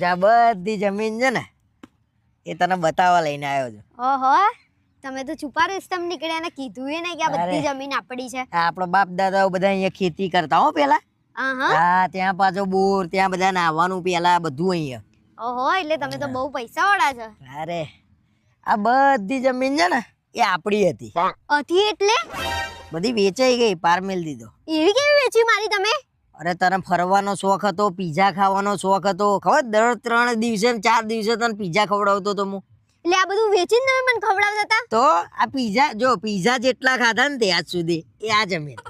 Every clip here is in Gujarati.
જા બધી જમીન છે ને એ તને બતાવવા લઈને આવ્યો છું. ઓહો, તમે તો છુપા રેસ્તમ નીકળ્યા ને કીધું એ નહીં કે આ બધી જમીન આપણી છે. આપણો બાપ દાદાઓ બધા અહીંયા ખેતી કરતા હો પેલા. હા, ત્યાં પાછો બોર, ત્યાં બધા નાહવાનું પેલા બધું અહીંયા. ઓહો, એટલે તમે તો બહુ પૈસા વાળા છો. અરે આ બધી જમીન છે ને એ આપણી હતી. હતી એટલે બધી વેચાઈ ગઈ, પાર મેલ દીધો. એવી કેવી વેચી મારી તમે? અરે તને ફરવાનો શોખ હતો, પીઝા ખાવાનો શોખ હતો, ખબર દર 3 દિવસે 4 દિવસે તને પીઝા ખવડાવતો તો હું. એટલે આ બધું વેચીને તમે મને ખવડાવતા હતા? તો આ પીઝા જેટલા ખાધા ને તે આજ સુધી એ આ જમીન.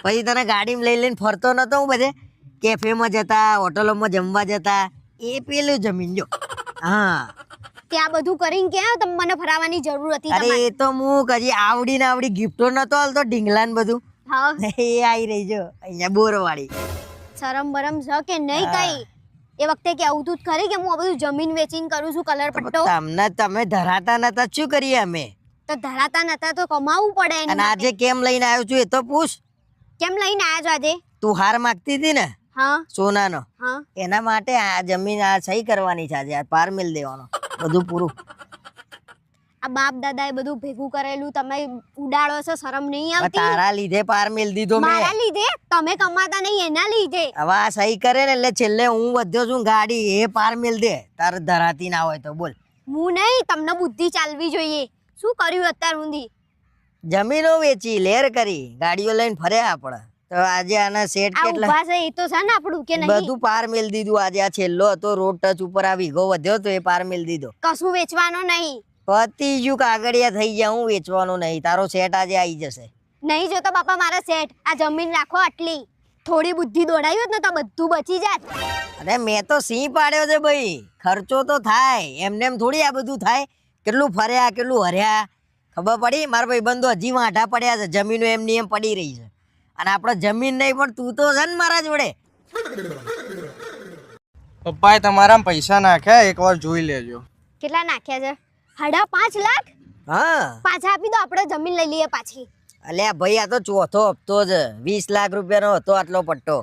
પછી તને ગાડીમાં લઈને ફરતો નતો હું બધે, કેફેમાં જતા, હોટલોમાં જમવા જતા, એ પેલું જમીન જો. હા, ત્યાં બધું કરીને ક્યાં તમે મને ફરાવાની જરૂર હતી? અરે એ તો હું કજી આવડી ગિફ્ટો નતો હાલતો, ઢીંગલા ને બધું. હા, એ આવી રહી જો અહીંયા બોરવાળી. શરમ બરમ છે કે નહીં કઈ? એ વખતે કેવું તું ખરી કે હું આ બધું જમીન વેચીને કરું છું, કલર પટ્ટો? તમને તમે ધરાતા નતા શું કરીએ અમે? તો ધરાતા નતા તો કમાવું પડે. અને આજે કેમ લઈને આવ્યો છું એ તો પૂછ. કેમ લઈને આવ્યા છો આજે? તું હાર માંગતી હતી ને હા, સોનાનો, હા, એના માટે આ જમીન આ સહી કરવાની છે આજે, પાર મિલ દેવાનો, બધું પૂરું. આ બાપ દાદાએ બધું ભેગું કરેલું તમે ઉડાડો છો, શરમ નહીં આવતી? તારા લીધે પાર મિલ દીધો મેં. મારા લીધે? તમે કમાતા નહીં એના લીધે. હવે આ સહી કરે ને એટલે છેલ્લે હું વધ્યો છું ગાડી, એ પાર મિલ દે. તારે ધરાતી ના હોય તો બોલ. હું નહીં, તમને બુદ્ધિ ચાલવી જોઈએ. શું કર્યું અત્યાર સુધી? જમીનો વેચી, લેર કરી, ગાડીઓ લઈને ફર્યા આપણે. તો આજે આના સેટ આ કેટલા ઊભા છે એ તો છે ને આપણું કે નહીં? બધું પાર મિલ દીધું. આજે આ છેલ્લો હતો રોડ ટચ ઉપર આ વીઘો વધ્યો તો એ પાર મિલ દીધો. કશું વેચવાનો નહીં? પતી જુ કાગળિયા થઈ ગયા, હું વેચવાનું નહીં. તારો સેટ આજે આવી જશે. નહીં જોતો બાપા મારા સેટ. આ જમીન રાખો આટલી. થોડી બુદ્ધિ દોડાવી હોત ને તો બધું બચી જાત. અરે મેં તો સિંહ પાડ્યો છે ભાઈ, ખર્ચો તો થાય, એમને એમ થોડી આ બધું થાય. કેટલું ફર્યા, કેટલું હર્યા, ખબર પડી? મારા ભાઈ બંધો હજી વાંઢા પડ્યા છે, જમીનો એમની એમ પડી રહી છે. અને આપણે જમીન નહીં પણ તું તો છે ને મારા જોડે. પપ્પાએ તમારા પૈસા નાખ્યા, એકવાર જોઈ લેજો. કેટલા નાખ્યા છે? 5.5 લાખ? હા, પાછા આપી દો, આપણે જમીન લઈ લઈએ પાછી. અલ્યા ભાઈ આ તો ચોથો હપ્તો છે, 20 લાખ રૂપિયાનો હતો આટલો પટ્ટો.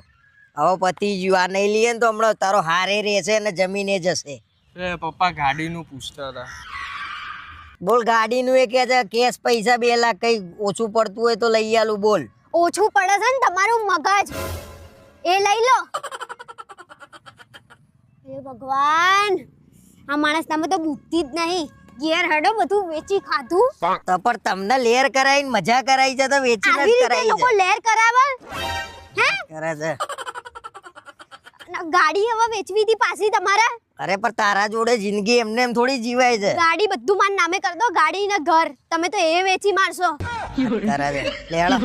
હવે પતી ગયું, આ નહીં લઈએ ને તો હમણાં તારો હારે રહેશે ને જમીન એ જશે. પપ્પા ગાડીનું પૂછતા હતા. બોલ, ગાડીનું એ કે છે કેશ પૈસા 2 લાખ, કઈ ઓછું પડતું હોય તો લઈ આલું. બોલ. ઓછું પડે છે ને તમારું મગજ, એ લઈ લો. હે ભગવાન, આ માણસ તમે તો બુદ્ધિ જ નહીં. ઘેર હડો બધું વેચી ખાધું. તો પણ તમને લેર કરાઈને મજા કરાઈ છે તો વેચીને જ કરાઈ લોકો છે. લેર કરાવે હે? કરે છે. ગાડી હવે વેચવી હતી પાછી તમારે? અરે પણ તારા જોડે જિંદગી એમને એમ થોડી જીવાય છે. ગાડી બધું માર નામે કરી દો, ગાડી ને ઘર. તમે તો એ વેચી મારશો. કરે છે. લે હાલો.